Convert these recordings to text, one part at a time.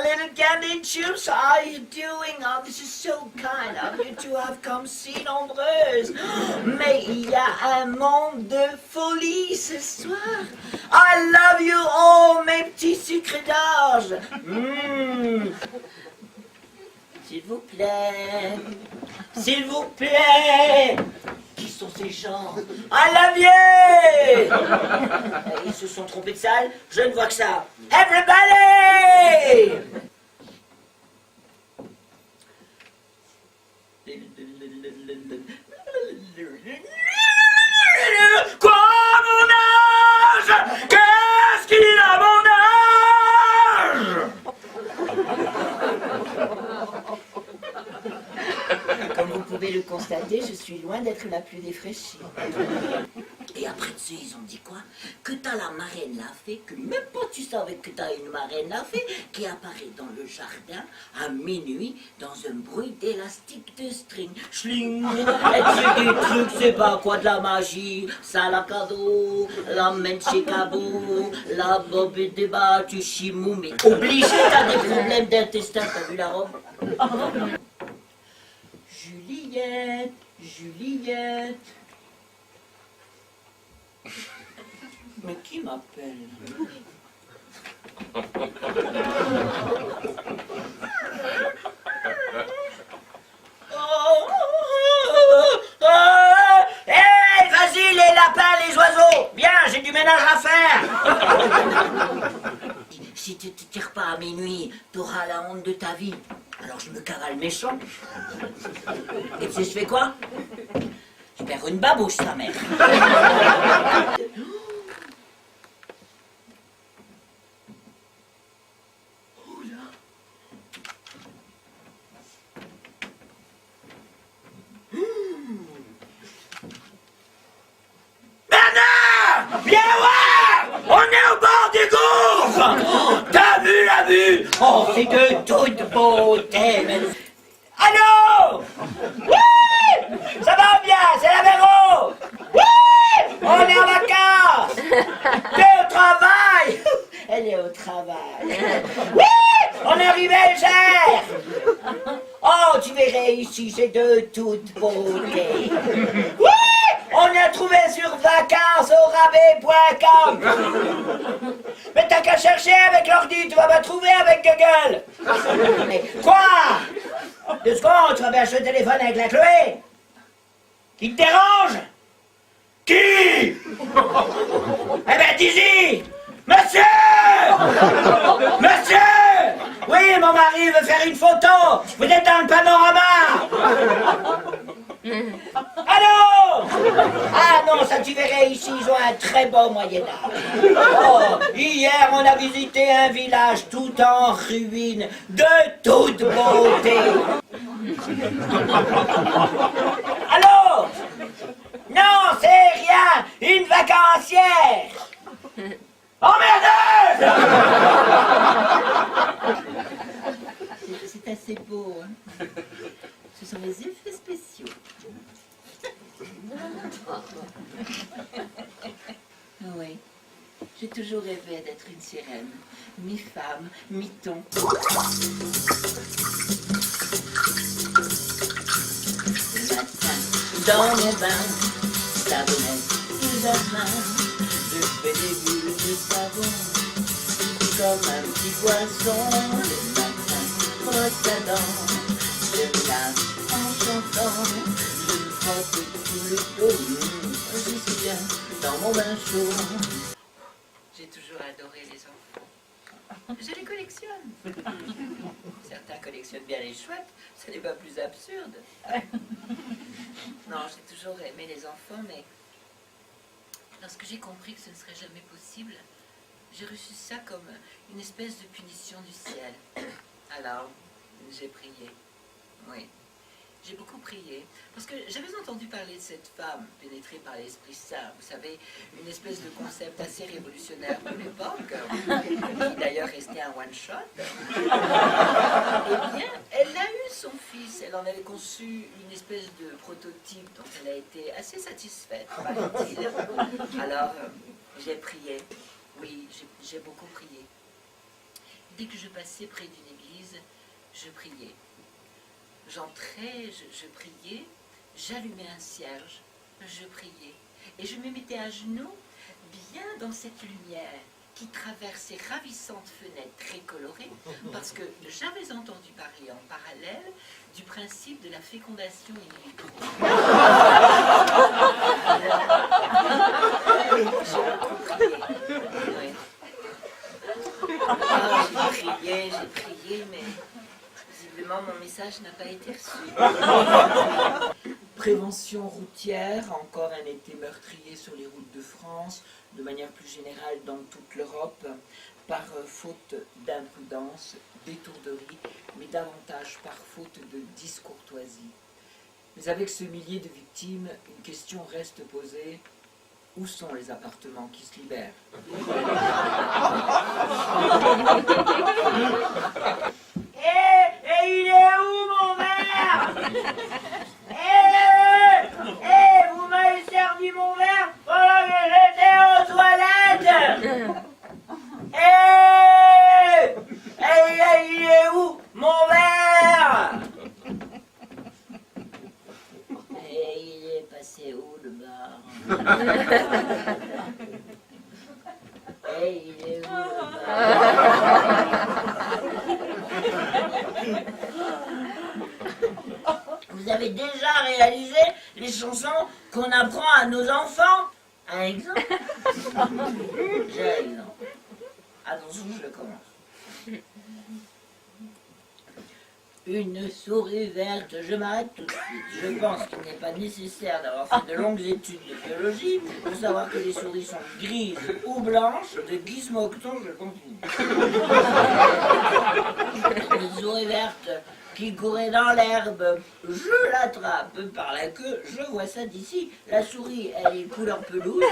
little candy chips, how are you doing? Oh, this is so kind of you to have come si nombreuses. Mais il y a un monde de folie ce soir. I love you, oh, mes petits sucres d'orge. S'il vous plaît, s'il vous plaît. Qui sont ces gens? I love you! Ils se sont trompés de salle, je ne vois que ça. Everybody! Quoi, mon âge? Qu'est-ce qu'il a, mon âge? Comme vous pouvez le constater, je suis loin d'être la plus défraîchie. Et après dessus, ils ont dit quoi? Que t'as la marraine la fée, que même pas tu savais que t'as une marraine la fée, qui apparaît dans le jardin à minuit dans un bruit d'élastique de string. Schling! Elle fait des trucs, c'est pas quoi de la magie. Ça la cadeau, la main chez cabot, la bobe est débattue, chimou, mais obligé, t'as des problèmes d'intestin, t'as vu la robe? Juliette, Juliette. Mais qui m'appelle? Hey, vas-y les lapins, les oiseaux. Viens, j'ai du ménage à faire. Si tu te tires pas à minuit, t'auras la honte de ta vie. Alors je me cavale méchant. Et tu sais, je fais quoi? Je perds une babouche, sa mère. Bernard! Viens voir! On est au bord du gouffre! T'as vu la vue? Oh, c'est de toute beauté! Allô? Oui! Ça va bien, c'est la Véro! Oui! On est en vacances! T'es au travail! Elle est au travail. Oui! On est arrivé à Alger! Oh, tu verrais ici, c'est de toute beauté. Oui! On a trouvé sur vacances-au-rabais.com. Mais t'as qu'à chercher avec l'ordi, tu vas pas trouver avec Google. Mais quoi? 2 secondes, tu vas bien acheter le téléphone avec la Chloé. Qui te dérange? Qui? Eh ben, dis-y! Monsieur! Monsieur! Oui, mon mari veut faire une photo. Vous êtes dans le panorama. Allô? Ah non, ça tu verrais ici, ils ont un très beau Moyen-Âge. Oh, hier on a visité un village tout en ruine, de toute beauté. Allô? Non, c'est rien, une vacancière. Emmerdez! C'est assez beau, hein? Ce sont les effets spéciaux. Oui, j'ai toujours rêvé d'être une sirène, mi-femme, mi-ton. Le matin, dans mes bains, savonnette de jardin, je fais des bulles de savon, comme un petit poisson. Le matin, brosse la dent, je me lave en chantant, je me frotte tout le dos, je suis bien dans mon bain chaud. J'ai toujours adoré les enfants. Je les collectionne. Certains collectionnent bien les chouettes, ce n'est pas plus absurde. Non, j'ai toujours aimé les enfants, mais lorsque j'ai compris que ce ne serait jamais possible, j'ai reçu ça comme une espèce de punition du ciel. Alors, j'ai prié. Oui, j'ai beaucoup prié, parce que j'avais entendu parler de cette femme pénétrée par l'Esprit Saint, vous savez, une espèce de concept assez révolutionnaire pour l'époque, qui d'ailleurs restait un one-shot. Eh bien, elle a eu son fils, elle en avait conçu une espèce de prototype dont elle a été assez satisfaite, paraît-il. Alors, j'ai prié, oui, j'ai beaucoup prié. dès que je passais près d'une église, je priais. J'entrais, je priais, j'allumais un cierge, je priais. Et je me mettais à genoux, bien dans cette lumière qui traverse ces ravissantes fenêtres très colorées, parce que j'avais entendu parler en parallèle du principe de la fécondation in vitro. J'ai prié, mais visiblement mon message n'a pas été reçu. Prévention routière, encore un été meurtrier sur les routes de France, de manière plus générale dans toute l'Europe, par faute d'imprudence, d'étourderie, mais davantage par faute de discourtoisie. Mais avec ce millier de victimes, une question reste posée. Où sont les appartements qui se libèrent? Il est où mon verre? Vous m'avez servi mon verre pendant que j'étais aux toilettes. Il est où mon verre? Et il est passé où le bar? Et il est où le bar? Vous avez déjà réalisé les chansons qu'on apprend à nos enfants? Un exemple? J'ai un exemple. Attention, je commence. Une souris verte, je m'arrête tout de suite. Je pense qu'il n'est pas nécessaire d'avoir fait de longues études de biologie pour savoir que les souris sont grises ou blanches. De Gizmocton, je continue. Une souris verte qui courait dans l'herbe, je l'attrape par la queue, je vois ça d'ici. La souris, elle est couleur pelouse,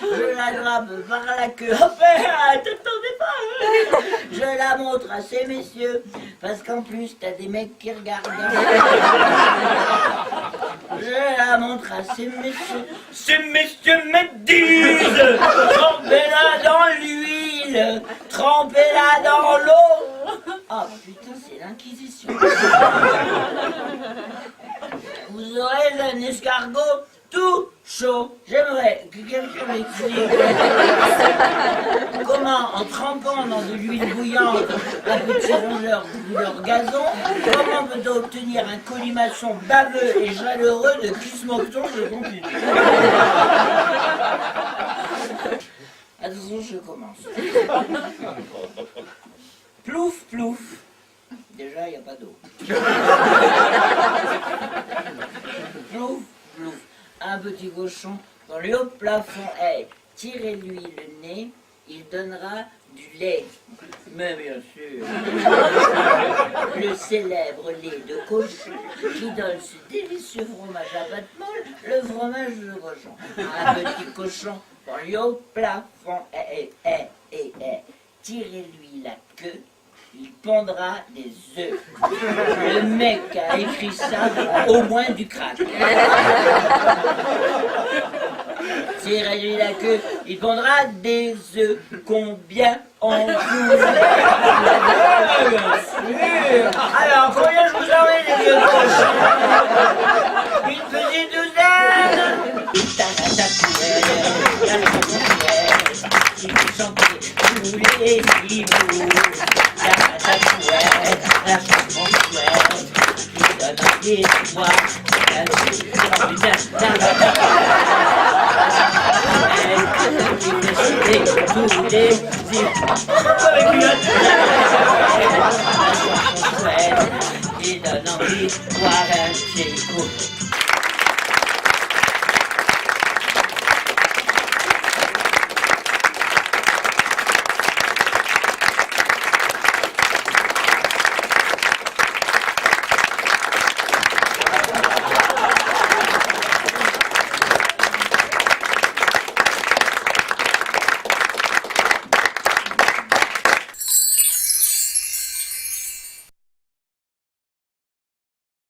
je l'attrape par la queue, t'attendais pas, je la montre à ces messieurs, parce qu'en plus, t'as des mecs qui regardent. Je la montre à ces messieurs me disent, trempez-la dans l'huile, trempez-la dans l'eau. Oh putain, c'est l'inquisition. Vous aurez un escargot tout chaud. J'aimerais que quelqu'un m'explique comment, en trempant dans de l'huile bouillante un petit rongeur couleur gazon, comment peut-on obtenir un colimaçon baveux et chaleureux de Gizmocton? Je continue. Attention, je commence. Plouf, plouf. Déjà, il n'y a pas d'eau. Plouf, plouf. Un petit cochon dans le haut plafond. Hey, tirez-lui le nez, il donnera du lait. Mais bien sûr. Le célèbre lait de cochon qui donne ce délicieux fromage à pâte molle, le fromage de cochon. Un petit cochon dans le haut plafond. Tirez-lui la queue. Il pondra des œufs. Le mec a écrit ça, au moins du crack. Tirez-lui la queue, il pondra des œufs. Combien en voulez? Bien sûr. Alors, combien je vous emmène les vieux cochons? Une petite douzaine. Il faut chanter tous les hiboux. La chanson chouette, qui donne envie de voir. Tous les hiboux. Qui donne envie de voir un petit coup.